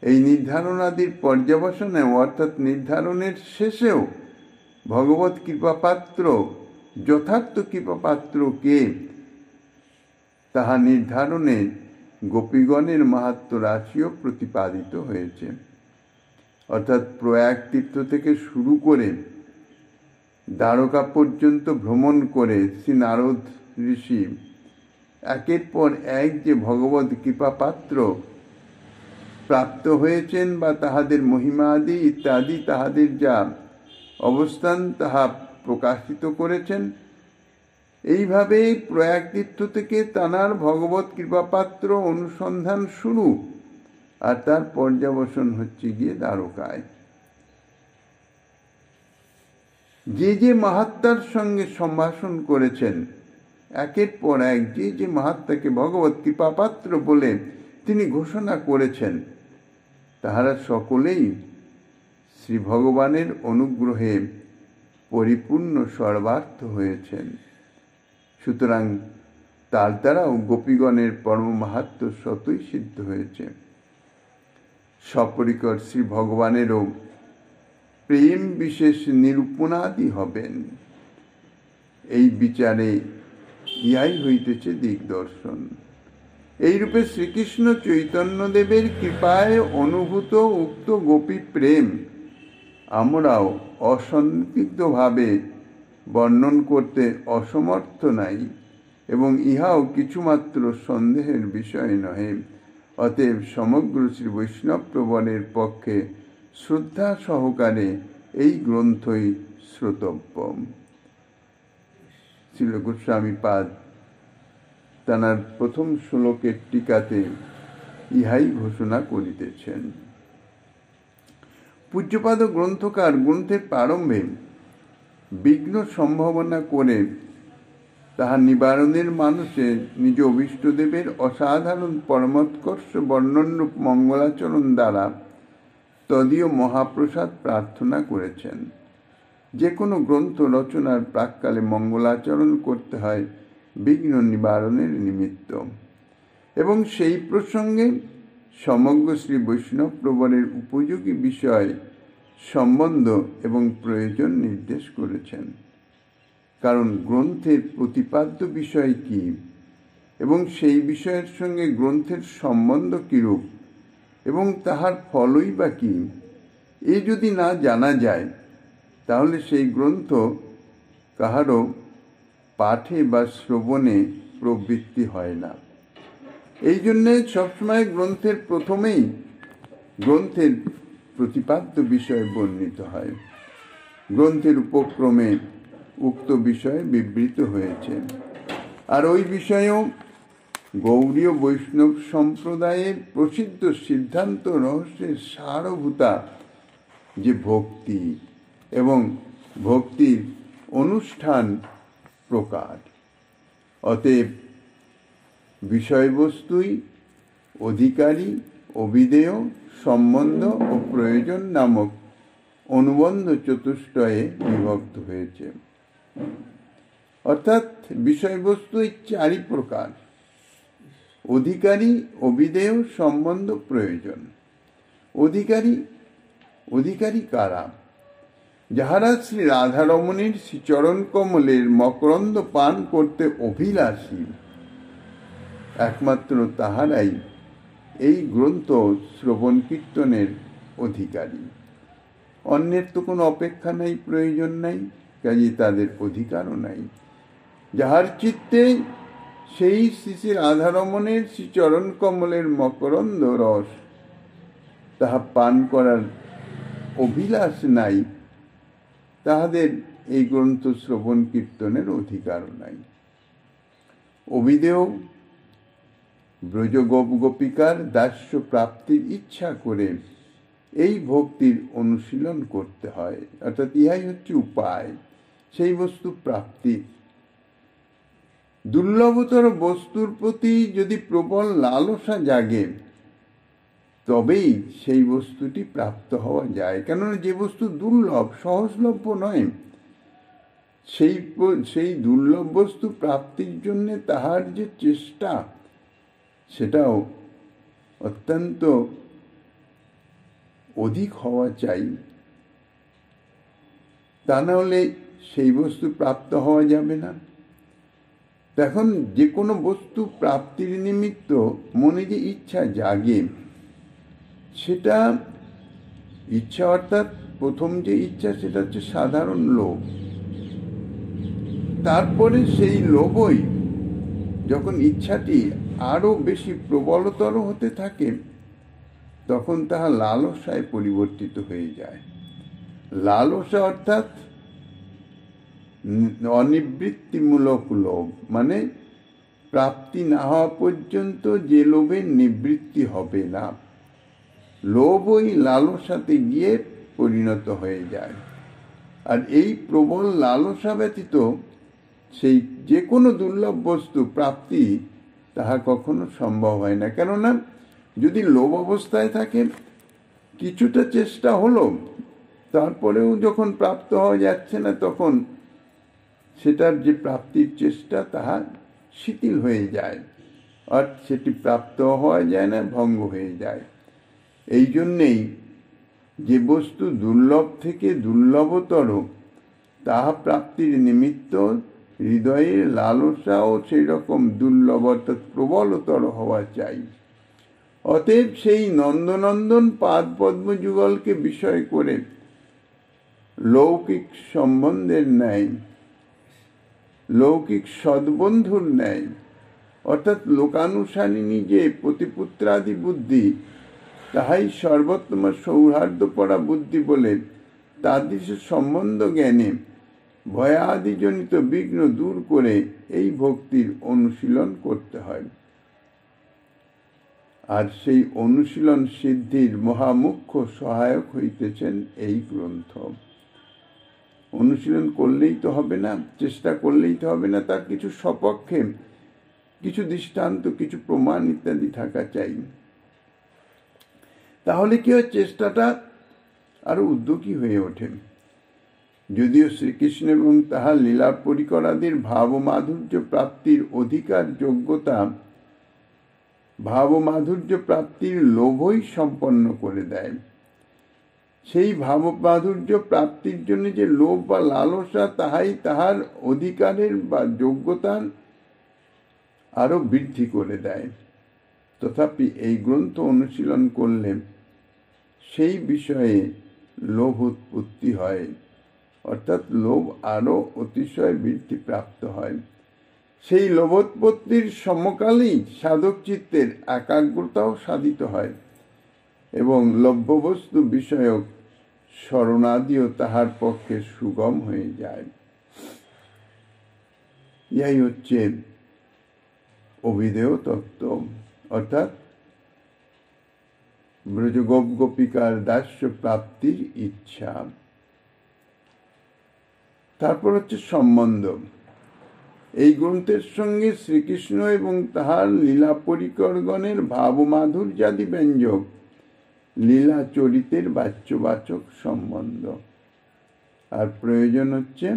S1: এই নির্ধারণাদির পর্যবসনে অর্থাৎ নির্ধারণের শেষেও ভগবত কৃপাপাত্র, যথার্থ কৃপাপাত্রকে তাহা নির্ধারণে গোপীগণের মাহাত্ম্য রাশিও প্রতিপাদিত হয়েছে। অর্থাৎ প্রয়াগ তীর্থ থেকে শুরু করে দ্বারকা পর্যন্ত ভ্রমণ করে শ্রী নারদ ঋষি একের পর এক যে ভগবত কৃপাপাত্র প্রাপ্ত হয়েছেন বা তাহাদের মহিমা আদি ইত্যাদি তাহাদের যা অবস্থান তাহা প্রকাশিত করেছেন। এইভাবে প্রয়াগ তীর্থ থেকে তানার ভগবত কৃপাপাত্র অনুসন্ধান শুরু, আর তার পর্যবসন হচ্ছে গিয়ে দ্বারকায়। যে যে মাহাত্মার সঙ্গে সম্ভাষণ করেছেন, একের পর এক যে যে মাহাত্মাকে ভগবত কৃপাপাত্র বলে তিনি ঘোষণা করেছেন, তাহারা সকলেই শ্রী ভগবানের অনুগ্রহে পরিপূর্ণ সর্বার্থ হয়েছেন। সুতরাং তার দ্বারাও গোপীগণের পরম মাহাত্ম্য স্বতই সিদ্ধ হয়েছে। সপরিকর শ্রী ভগবানেরও প্রেম বিশেষ নিরূপণাদি হবেন। এই বিচারে ইহাই হইতেছে দিগদর্শন। এইরূপে শ্রীকৃষ্ণ চৈতন্যদেবের কৃপায় অনুভূত উক্ত গোপী প্রেম আমরাও অসন্দিগ্ধভাবে বর্ণন করতে অসমর্থ নাই, এবং ইহাও কিছুমাত্র সন্দেহের বিষয় নহে। অতএব সমগ্র শ্রী বৈষ্ণব প্রবণের পক্ষে শ্রদ্ধা সহকারে এই গ্রন্থই শ্রোতব্য। শ্রীল গোস্বামীপাদ তাঁর প্রথম শ্লোকের টিকাতে ইহাই ঘোষণা করিতেছেন। পূজ্যপাদ গ্রন্থকার গ্রন্থের প্রারম্ভে বিঘ্ন সম্ভাবনা করে তাহা নিবারণের মানুষে নিজ অভীষ্টদেবের অসাধারণ পরমোৎকর্ষ বর্ণনরূপ মঙ্গলাচরণ দ্বারা তদীয় মহাপ্রসাদ প্রার্থনা করেছেন। যে কোনো গ্রন্থ রচনার প্রাক্কালে মঙ্গলাচরণ করতে হয় বিঘ্ন নিবারণের নিমিত্ত, এবং সেই প্রসঙ্গে সমগ্র শ্রী বৈষ্ণব প্রবণের উপযোগী বিষয় সম্বন্ধ এবং প্রয়োজন নির্দেশ করেছেন। কারণ গ্রন্থের প্রতিপাদ্য বিষয় কি এবং সেই বিষয়ের সঙ্গে গ্রন্থের সম্বন্ধ কিরূপ এবং তাহার ফলই বা কি, এ যদি না জানা যায় তাহলে সেই গ্রন্থ কাহারও পাঠে বা শ্রবণে প্রবৃত্তি হয় না। এই জন্যে সবসময় গ্রন্থের প্রথমেই গ্রন্থের প্রতিপাদ্য বিষয় বর্ণিত হয়। গ্রন্থের উপক্রমে উক্ত বিষয় বিবৃত হয়েছে, আর ওই বিষয়েও গৌড়ীয় বৈষ্ণব সম্প্রদায়ের প্রসিদ্ধ সিদ্ধান্ত রহস্যের সারভূতা যে ভক্তি এবং ভক্তির অনুষ্ঠান প্রকার। অতএব বিষয়বস্তুই অধিকারী, অভিধেয়, সম্বন্ধ ও প্রয়োজন নামক অনুবন্ধ চতুষ্টয়ে বিভক্ত হয়েছে। অর্থাৎ বিষয়বস্তু এই চারি প্রকার: অধিকারী, অভিধেয়, সম্বন্ধ, প্রয়োজন। অধিকারী কারা? যাহারা শ্রী রাধারমণীর শ্রীচরণ কমলের মকরন্দ পান করতে অভিলাষী, একমাত্র তাহারাই এই গ্রন্থ শ্রবণ কীর্তনের অধিকারী। অন্যের তো কোনো অপেক্ষা নাই, প্রয়োজন নাই, কাজে তাদের অধিকারও নাই। যাহার চিত্তে সেই শ্রী শ্রী রাধারমণের শ্রীচরণ কমলের মকরন্দ রস তাহা পান করার অভিলাষ নাই, তাহাদের এই গ্রন্থ শ্রবণ কীর্তনের অধিকারও নাই। অভিধেয় ব্রজ গোপিকার দাস্য প্রাপ্তির ইচ্ছা করে এই ভক্তির অনুশীলন করতে হয়, অর্থাৎ ইহাই হচ্ছে উপায় সেই বস্তু প্রাপ্তি। দুর্লভতর বস্তুর প্রতি যদি প্রবল লালসা জাগে তবেই সেই বস্তুটি প্রাপ্ত হওয়া যায়। কেননা যে বস্তু দুর্লভ, সহজলভ্য নয়, সেই দুর্লভ বস্তু প্রাপ্তির জন্য তাহার যে চেষ্টা, সেটাও অত্যন্ত অধিক হওয়া চাই। তা না হলে সেই বস্তু প্রাপ্ত হওয়া যাবে না। এখন যে কোনো বস্তু প্রাপ্তির নিমিত্ত মনে যে ইচ্ছা জাগে, সেটা ইচ্ছা অর্থাৎ প্রথম যে ইচ্ছা সেটা হচ্ছে সাধারণ লোভ। তারপরে সেই লোভই যখন ইচ্ছাটি আরো বেশি প্রবলতর হতে থাকে, তখন তাহা লালসায় পরিবর্তিত হয়ে যায়। লালসা অর্থাৎ অনিবৃত্তিমূলক লোভ, মানে প্রাপ্তি না হওয়া পর্যন্ত যে লোভের নিবৃত্তি হবে না, লোভ ওই লালসাতে গিয়ে পরিণত হয়ে যায়। আর এই প্রবল লালসা ব্যতীত সেই যে কোনো দুর্লভ বস্তু প্রাপ্তি তাহা কখনো সম্ভব হয় না। কেননা যদি লোভ অবস্থায় থাকে, কিছুটা চেষ্টা হলো, তারপরেও যখন প্রাপ্ত হওয়া যাচ্ছে না, তখন সেটার যে প্রাপ্তির চেষ্টা তাহা শিথিল হয়ে যায়, আর সেটি প্রাপ্ত হওয়া যায় না, ভঙ্গ হয়ে যায়। এই জন্যেই যে বস্তু দুর্লভ থেকে দুর্লভতর, তাহা প্রাপ্তির নিমিত্ত হৃদয়ের লালসাও সেই রকম দুর্লভ অর্থাৎ প্রবলতর হওয়া চাই। অতএব সেই নন্দনন্দন পাদ পদ্মযুগলকে বিষয় করে লৌকিক সম্বন্ধের ন্যায়, লৌকিক সদ্বন্ধুর ন্যায়, অর্থাৎ লোকানুসারিণী যে প্রতিপুত্রাদি বুদ্ধি, তাহাই সর্বোত্তম সৌহার্দ্যপরা বুদ্ধি বলে তাদৃশ সম্বন্ধ জ্ঞানে ভয়াদিজনিত বিঘ্ন দূর করে এই ভক্তির অনুশীলন করতে হয়। আর সেই অনুশীলন সিদ্ধির মহামুখ্য সহায়ক হইতেছেন এই গ্রন্থ। অনুশীলন করলেই তো হবে না, চেষ্টা করলেই তো হবে না, তার কিছু সপক্ষে কিছু দৃষ্টান্ত, কিছু প্রমাণ ইত্যাদি থাকা চাই। তাহলে কি হয়, চেষ্টাটা আরো উদ্যোগী হয়ে ওঠে। যদিও শ্রীকৃষ্ণ এবং তাহার লীলা পরিকরাদির ভাব মাধুর্য প্রাপ্তির অধিকার যোগ্যতা ভাব মাধুর্য প্রাপ্তির লোভই সম্পন্ন করে দেয়, সেই ভাব মাধুর্য প্রাপ্তির জন্য যে লোভ বা লালসা, তাহাই তাহার অধিকারের বা যোগ্যতার আরো বৃদ্ধি করে দেয়। তথাপি এই গ্রন্থ অনুশীলন করলে সেই বিষয়ে লোভ উৎপত্তি হয়, অর্থাৎ লোভ আরো অতিশয় বৃদ্ধি প্রাপ্ত হয়। সেই লোভোৎপত্তির সমকালেই সাধক চিত্তের একাগ্রতাও সাধিত হয় এবং লভ্যবস্তু বিষয়ক শরণাদিও তাহার পক্ষে সুগম হয়ে যায়। ইহাই হচ্ছে অভিধেয় তত্ত্ব, অর্থাৎ ব্রজ গোপ গোপিকার দাস্য প্রাপ্তির ইচ্ছা। তারপর হচ্ছে সম্বন্ধ। এই গ্রন্থের সঙ্গে শ্রীকৃষ্ণ এবং তাহার লীলা পরিকরগণের ভাবমাধুর্যাদি ব্যঞ্জক লীলা চরিতের বাচ্যবাচক সম্বন্ধ। আর প্রয়োজন হচ্ছে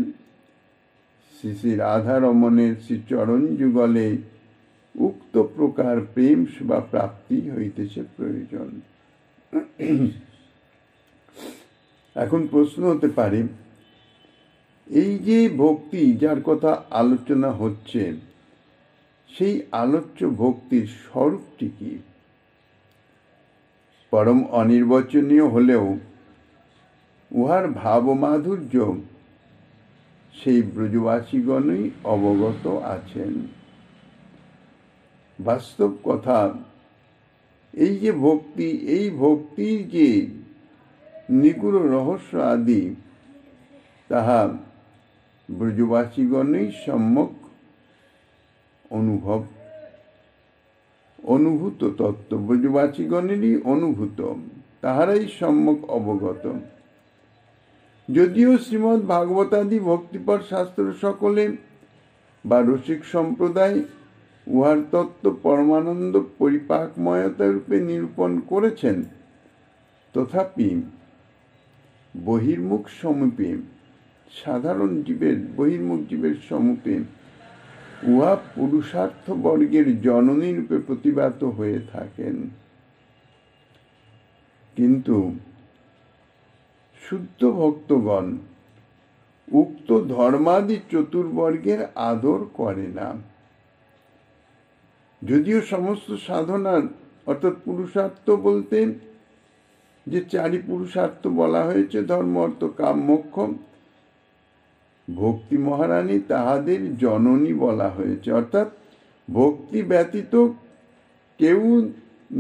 S1: শ্রী শ্রী রাধারমণের শ্রীচরণ যুগলে উক্ত প্রকার প্রেম বা প্রাপ্তি হইতেছে প্রয়োজন। এখন প্রশ্ন হতে পারে, এই যে ভক্তি যার কথা আলোচনা হচ্ছে, সেই আলোচ্য ভক্তির স্বরূপটি কি? পরম অনির্বচনীয় হলেও উহার ভাবমাধুর্য সেই ব্রজবাসীগণই অবগত আছেন। বাস্তব কথা, এই যে ভক্তি, এই ভক্তির যে নিগুড় রহস্য আদি, তাহা ব্রজবাসীগণই সম্যক অনুভূত তত্ত্ব, ব্রজবাসীগণেরই অনুভূত, তাহারাই সম্যক অবগত। যদিও শ্রীমদ্ ভাগবতাদি ভক্তিপর শাস্ত্র সকলে বা রসিক সম্প্রদায় উহার তত্ত্ব পরমানন্দ পরিপাকময়তা রূপে নিরূপণ করেছেন, তথাপি বহির্মুখ সমীপে, সাধারণ জীবের বহির্মুখ জীবের সমীপে উহা পুরুষার্থ বর্গের জননী রূপে প্রতিভাত হয়ে থাকেন। কিন্তু শুদ্ধ ভক্তগণ উক্ত ধর্মাদি চতুর্বর্গের আদর করে না। যদিও সমস্ত সাধনার অর্থাৎ পুরুষার্থ বলতে যে চারি পুরুষার্থ বলা হয়েছে, ধর্ম অর্থ কাম মোক্ষ, ভক্তি মহারানী তাহাদের জননী বলা হয়েছে। অর্থাৎ ভক্তি ব্যতীত কেউ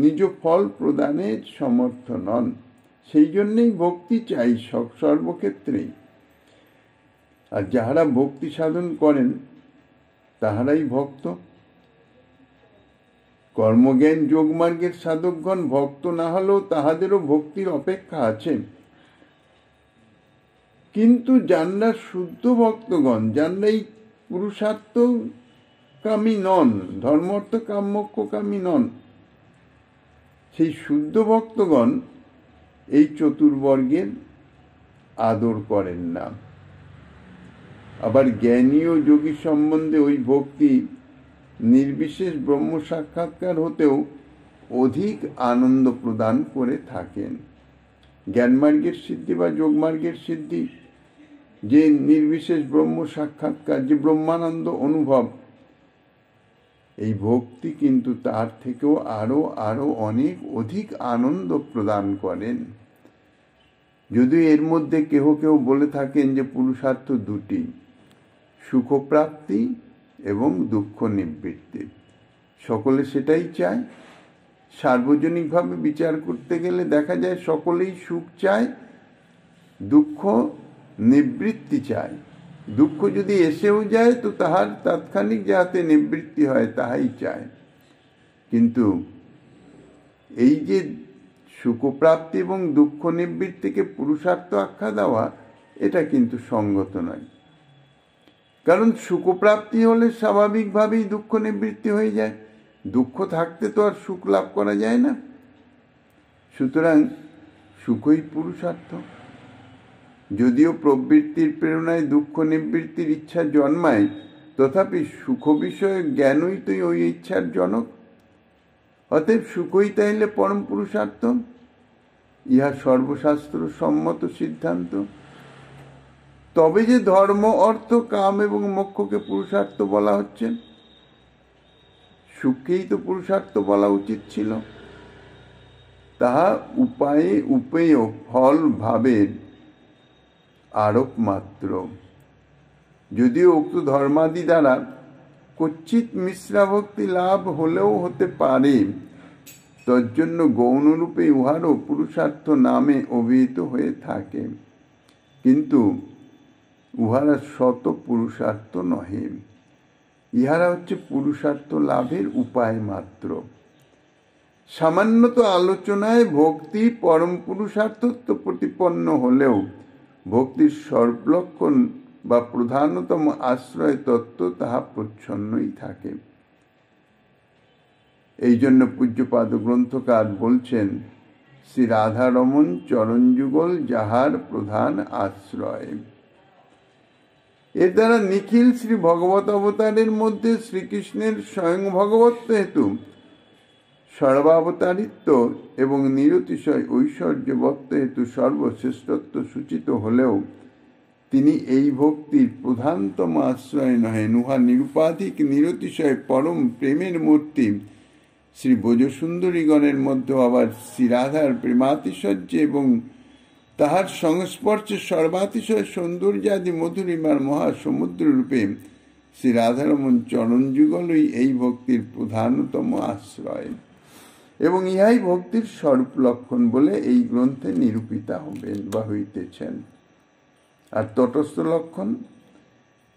S1: নিজ ফল প্রদানে সমর্থ নন। সেই জন্যেই ভক্তি চাই সর্বক্ষেত্রেই। আর যাহারা ভক্তি সাধন করেন তাহারাই ভক্ত। কর্মজ্ঞান যোগমার্গের সাধকগণ ভক্ত না হলেও তাহাদেরও ভক্তির অপেক্ষা আছে। কিন্তু যারা শুদ্ধ ভক্তগণ, যারা এই পুরুষার্থ কামী নন, ধর্ম অর্থ কাম মোক্ষ কামী নন, সেই শুদ্ধ ভক্তগণ এই চতুর্বর্গের আদর করেন না। আবার জ্ঞানী ও যোগী সম্বন্ধে ওই ভক্তি নির্বিশেষ ব্রহ্ম সাক্ষাৎকার হতেও অধিক আনন্দ প্রদান করে থাকেন। জ্ঞানমার্গের সিদ্ধি বা যোগমার্গের সিদ্ধি, যে নির্বিশেষ ব্রহ্ম সাক্ষাৎকার, যে ব্রহ্মানন্দ অনুভব, এই ভক্তি কিন্তু তার থেকেও আরো অনেক অধিক আনন্দ প্রদান করেন। যদিও এর মধ্যে কেহ কেউ বলে থাকেন যে পুরুষার্থ দুটি, সুখপ্রাপ্তি এবং দুঃখ নিবৃত্তি। সকলে সেটাই চায়। সার্বজনিকভাবে বিচার করতে গেলে দেখা যায় সকলেই সুখ চায়, দুঃখ নিবৃত্তি চায়। দুঃখ যদি এসেও যায় তো তাহার তাৎক্ষণিক যাতে নিবৃত্তি হয় তাহাই চায়। কিন্তু এই যে সুখপ্রাপ্তি এবং দুঃখ নিবৃত্তিকে পুরুষার্থ আখ্যা দেওয়া, এটা কিন্তু সঙ্গত নয়। কারণ সুখপ্রাপ্তি হলে স্বাভাবিকভাবেই দুঃখ নিবৃত্তি হয়ে যায়। দুঃখ থাকতে তো আর সুখ লাভ করা যায় না। সুতরাং সুখই পুরুষার্থ। যদিও প্রবৃত্তির প্রেরণায় দুঃখ নিবৃত্তির ইচ্ছা জন্মায়, তথাপি সুখ বিষয়ে জ্ঞানই তো ওই ইচ্ছার জনক। অতএব সুখই তাইলে পরম পুরুষার্থ, ইহা সর্বশাস্ত্র সম্মত সিদ্ধান্ত। তবে যে ধর্ম অর্থ কাম এবং মোক্ষকে পুরুষার্থ বলা হচ্ছে, সুখকেই তো পুরুষার্থ বলা উচিত ছিল। তাহা উপেয় ফল ভাবের আরোপ মাত্র। যদিও উক্ত ধর্মাদি দ্বারা কচ্ছিৎ মিশ্রাভক্তি লাভ হলেও হতে পারে, তজ্জন্য গৌণরূপে উহারও পুরুষার্থ নামে অভিহিত হয়ে থাকে। কিন্তু উহারা শত পুরুষার্থ নহে। ইহারা হচ্ছে পুরুষার্থ লাভের উপায় মাত্র। সামান্যত আলোচনায় ভক্তি পরম পুরুষার্থত্ব প্রতিপন্ন হলেও ভক্তির সর্বলক্ষণ বা প্রধানতম আশ্রয় তত্ত্ব তাহা প্রচ্ছন্নই থাকে। এই জন্য পূজ্যপাদ গ্রন্থকার বলছেন, শ্রী রাধারমণ চরণযুগল যাহার প্রধান আশ্রয়। এর দ্বারা নিখিল শ্রী ভগবত অবতারের মধ্যে শ্রীকৃষ্ণের স্বয়ং ভগবত্ব হেতু সর্বাবতারিত্ব এবং নিরতিশয় ঐশ্বর্যবত্ত হেতু সর্বশ্রেষ্ঠত্ব সূচিত হলেও তিনি এই ভক্তির প্রধানতম আশ্রয় নহেন। উহা নিরুপাধিক নিরতিশয় পরম প্রেমের মূর্তি শ্রী ব্রজসুন্দরীগণের মধ্যে আবার শ্রীরাধার প্রেমাতিশয্যে এবং তাহার সংস্পর্শে সর্বাতিশয় সৌন্দর্যাদি মধুরিমার মহাসমুদ্র রূপে শ্রী রাধারমণ চরণযুগলই এই ভক্তির প্রধানতম আশ্রয় এবং ইহাই ভক্তির স্বরূপ লক্ষণ বলে এই গ্রন্থে নিরূপিতা হবেন বা হইতেছেন। আর তটস্থ লক্ষণ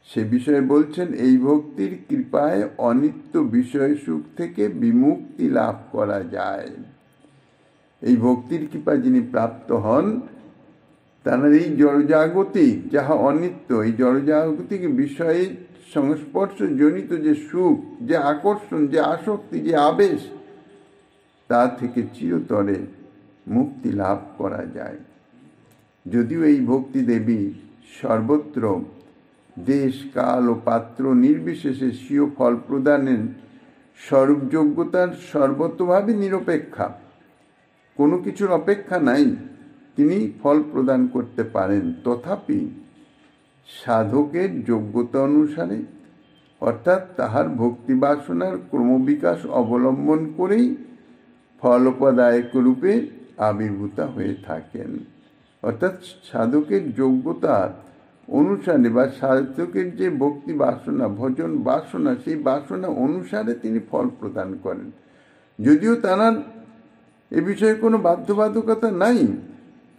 S1: সে বিষয়ে বলছেন, এই ভক্তির কৃপায় অনিত্য বিষয় সুখ থেকে বিমুক্তি লাভ করা যায়। এই ভক্তির কৃপা যিনি প্রাপ্ত হন তাঁর এই জড়জাগতিক যাহা অনিত্য, এই জড়জাগতিক বিষয়ে সংস্পর্শ জনিত যে সুখ, যে আকর্ষণ, যে আসক্তি, যে আবেশ, তা থেকে চিরতরে মুক্তি লাভ করা যায়। যদিও এই ভক্তি দেবী সর্বত্র দেশ কাল ও পাত্র নির্বিশেষে স্বীয় ফল প্রদানের স্বরূপযোগ্যতার সর্বতভাবে নিরপেক্ষা, কোনো কিছুর অপেক্ষা নাই, তিনি ফল প্রদান করতে পারেন, তথাপি সাধকের যোগ্যতা অনুসারে অর্থাৎ তাহার ভক্তি বাসনার ক্রমবিকাশ অবলম্বন করেই ফলোপদায়ক রূপে আবির্ভূতা হয়ে থাকেন। অর্থাৎ সাধকের যোগ্যতা অনুসারে বা সাধকের যে ভক্তি বাসনা, ভজন বাসনা, সেই বাসনা অনুসারে তিনি ফল প্রদান করেন। যদিও তাঁর এ বিষয়ে কোনো বাধ্যবাধকতা নাই,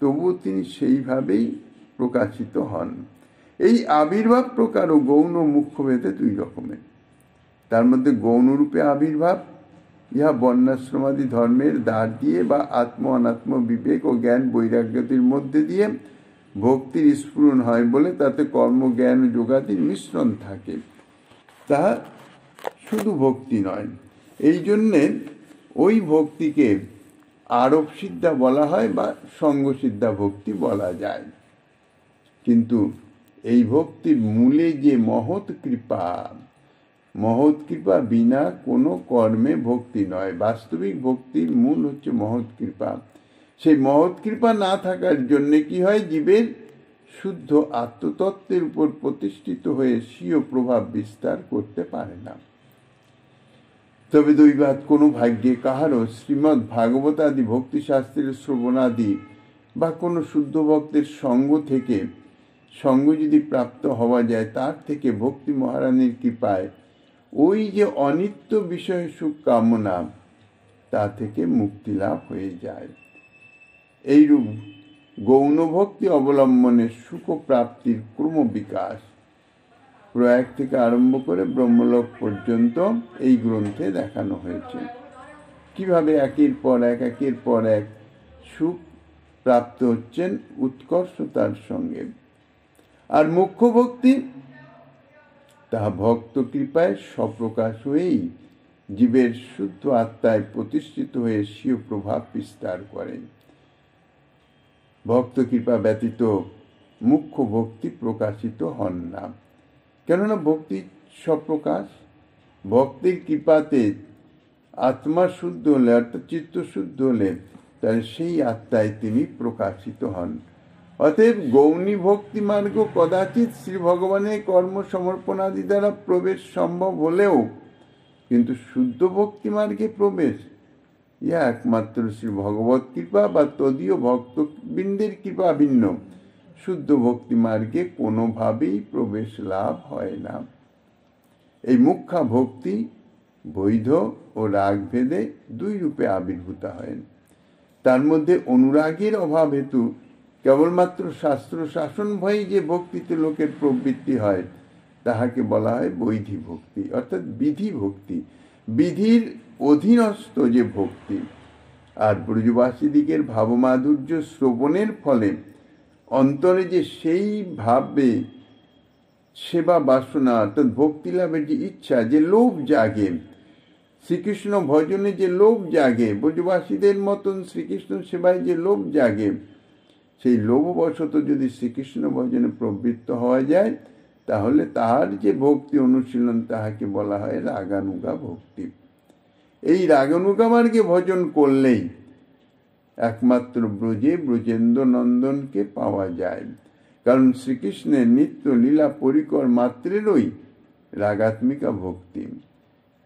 S1: তবুও তিনি সেইভাবেই প্রকাশিত হন। এই আবির্ভাব প্রকার ও গৌণ মুখ্য ভেদে দুই রকমের। তার মধ্যে গৌণরূপে আবির্ভাব, ইহা বর্ণাশ্রমাদি ধর্মের দ্বার দিয়ে বা আত্ম অনাত্ম বিবেক ও জ্ঞান বৈরাগ্যতির মধ্যে দিয়ে ভক্তির স্ফুরণ হয় বলে তাতে কর্ম জ্ঞান ও যোগাদির মিশ্রণ থাকে। তাহা শুধু ভক্তি নয়, এই জন্যে ওই ভক্তিকে আরোপ সিদ্ধা বলা হয় বা সঙ্গসিদ্ধা ভক্তি বলা যায়। কিন্তু এই ভক্তির মূলে যে মহৎ কৃপা বিনা কোনো কর্মে ভক্তি নয়। বাস্তবিক ভক্তির মূল হচ্ছে মহৎ কৃপা। সেই মহৎ কৃপা না থাকার জন্য কি হয়, জীবের শুদ্ধ আত্মতত্ত্বের উপর প্রতিষ্ঠিত হয়ে স্বীয় প্রভাব বিস্তার করতে পারে না। তবে দৈবাৎ কোনো ভাগ্যে কাহারও শ্রীমদ্ ভাগবত আদি ভক্তিশাস্ত্রের শ্রবণাদি বা কোনো শুদ্ধ ভক্তের সঙ্গ যদি প্রাপ্ত হওয়া যায়, তার থেকে ভক্তি মহারানীর কৃপায় ওই যে অনিত্য বিষয় সুখ কামনা, তা থেকে মুক্তি লাভ হয়ে যায়। এইরূপ গৌণ ভক্তি অবলম্বনে সুখ প্রাপ্তির ক্রম বিকাশ প্রয়াগ থেকে আরম্ভ করে ব্রহ্মলোক পর্যন্ত এই গ্রন্থে দেখানো হয়েছে। কিভাবে একের পর এক সুখ প্রাপ্ত হচ্ছেন উৎকর্ষতার সঙ্গে। আর মুখ্য ভক্তি তাহা ভক্ত কৃপায় স্বপ্রকাশ হয়েই জীবের শুদ্ধ আত্মায় প্রতিষ্ঠিত হয়ে স্বীয় প্রভাব বিস্তার করেন। ভক্ত কৃপা ব্যতীত মুখ্য ভক্তি প্রকাশিত হন না, কেননা ভক্তি স্বপ্রকাশ। ভক্তির কৃপাতে আত্মা শুদ্ধ হলে, অর্থাৎ চিত্ত শুদ্ধ হলে, তাহলে সেই আত্মায় তিনি প্রকাশিত হন। অতএব গৌণী ভক্তি মার্গ কদাচিৎ শ্রী ভগবানের কর্ম সমর্পণাদি দ্বারা প্রবেশ সম্ভব হলেও কিন্তু শুদ্ধ ভক্তি মার্গে প্রবেশ ইহা একমাত্র শ্রী ভগবত কৃপা বা তদীয় ভক্তবৃন্দের কৃপা ভিন্ন শুদ্ধ ভক্তি মার্গে কোনোভাবেই প্রবেশ লাভ হয় না। এই মুখ্যা ভক্তি বৈধ ও রাগ ভেদে দুই রূপে আবির্ভূত হয়। তার মধ্যে অনুরাগের অভাব হেতু কেবলমাত্র শাস্ত্র শাসন ভয়ে যে ভক্তিতে লোকের প্রবৃত্তি হয়, তাহাকে বলা হয় বৈধি ভক্তি, অর্থাৎ বিধি ভক্তি, বিধির অধীনস্থ যে ভক্তি। আর ব্রজবাসীদিগের ভাবমাধুর্য শ্রবণের ফলে অন্তরে যে সেই ভাবে সেবা বাসনা অর্থাৎ ভক্তি লাভের যে ইচ্ছা, যে লোভ জাগে, শ্রীকৃষ্ণ ভজনে যে লোভ জাগে, ব্রজবাসীদের মতন শ্রীকৃষ্ণ সেবায় যে লোভ জাগে, সেই লোভবশত যদি শ্রীকৃষ্ণ ভজনে প্রবৃত্ত হওয়া যায়, তাহলে তাহার যে ভক্তি অনুশীলন তাহাকে বলা হয় রাগানুগা ভক্তি। এই রাগানুগা মার্গে ভজন করলেই একমাত্র ব্রজে ব্রজেন্দ্র নন্দনকে পাওয়া যায়। কারণ শ্রীকৃষ্ণের নিত্য লীলা পরিকর মাত্রেরই রাগাত্মিকা ভক্তি,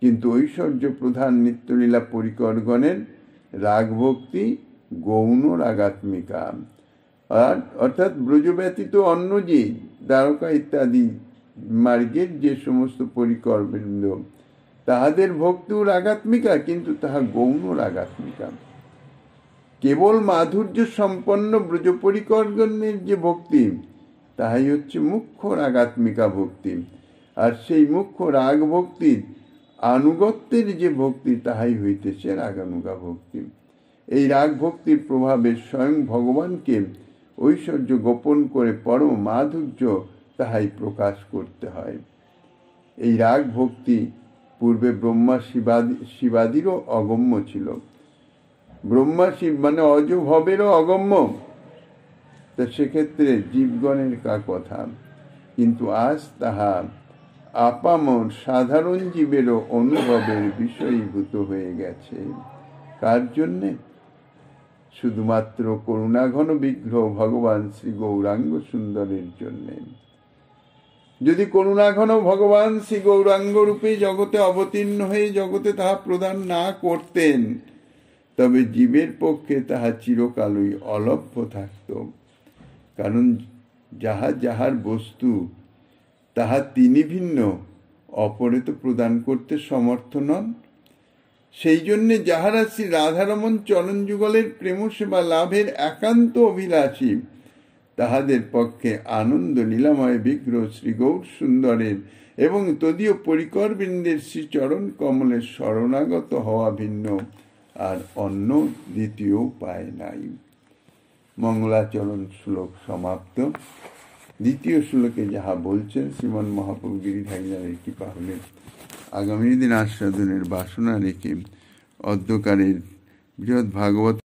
S1: কিন্তু ঐশ্বর্য প্রধান নিত্যলীলা পরিকরগণের রাগ ভক্তি গৌণ রাগাত্মিকা। অর্থাৎ ব্রজ ব্যতীত অন্য যে দ্বারকা ইত্যাদি মার্গের যে সমস্ত পরিকর বৃন্দ, তাহাদের ভক্তিও রাগাত্মিকা, কিন্তু তাহা গৌণ রাগাত্মিকা। কেবল মাধুর্য সম্পন্ন ব্রজ পরিকরগণের যে ভক্তি, তাহাই হচ্ছে মুখ্য রাগাত্মিকা ভক্তি। আর সেই মুখ্য রাগ ভক্তির আনুগত্যের যে ভক্তি, তাহাই হইতেছে রাগানুগা ভক্তি। এই রাগ ভক্তির প্রভাবে স্বয়ং ভগবানকে ঐশ্বর্য গোপন করে পরম মাধুর্য তাহাই প্রকাশ করতে হয়। এই রাগ ভক্তি পূর্বে ব্রহ্মা শিবাদিরও অগম্য ছিল। ব্রহ্মা শিব মানে অজ ভবেরও অগম্য, তা সেক্ষেত্রে জীবগণের কথা, কিন্তু আজ তাহা আপামর সাধারণ জীবেরও অনুভবের বিষয়ীভূত হয়ে গেছে। কার জন্যে? শুধুমাত্র করুণাঘন বিগ্রহ ভগবান শ্রী গৌরাঙ্গ সুন্দরের জন্যে। যদি করুণাঘন ভগবান শ্রী গৌরাঙ্গ রূপে জগতে অবতীর্ণ হয়ে জগতে তাহা প্রদান না করতেন, তবে জীবের পক্ষে তাহা চিরকালই অলভ্য থাকত। কারণ যাহার বস্তু তাহা তিনি ভিন্ন, অপরে তো প্রদান করতে সমর্থ নন। সেই জন্যে যাহারা শ্রী রাধারমণ চরণ যুগলের প্রেম সেবা লাভের একান্ত অভিলাষী, তাহাদের পক্ষে আনন্দ লীলাময় বিগ্রহ শ্রী গৌর সুন্দরের এবং তদীয় পরিকর বৃন্দের শ্রী চরণ কমলের শরণাগত হওয়া ভিন্ন আর অন্য দ্বিতীয় উপায় নাই। মঙ্গলাচরণ শ্লোক সমাপ্ত। দ্বিতীয় শ্লোকে যাহা বলছেন, শ্রীমন মহাপ্রভু গিরিধারীর কৃপা হলে আগামী দিন আস্বাদনের বাসনা রেখে অদ্যকারের বৃহৎ ভাগবত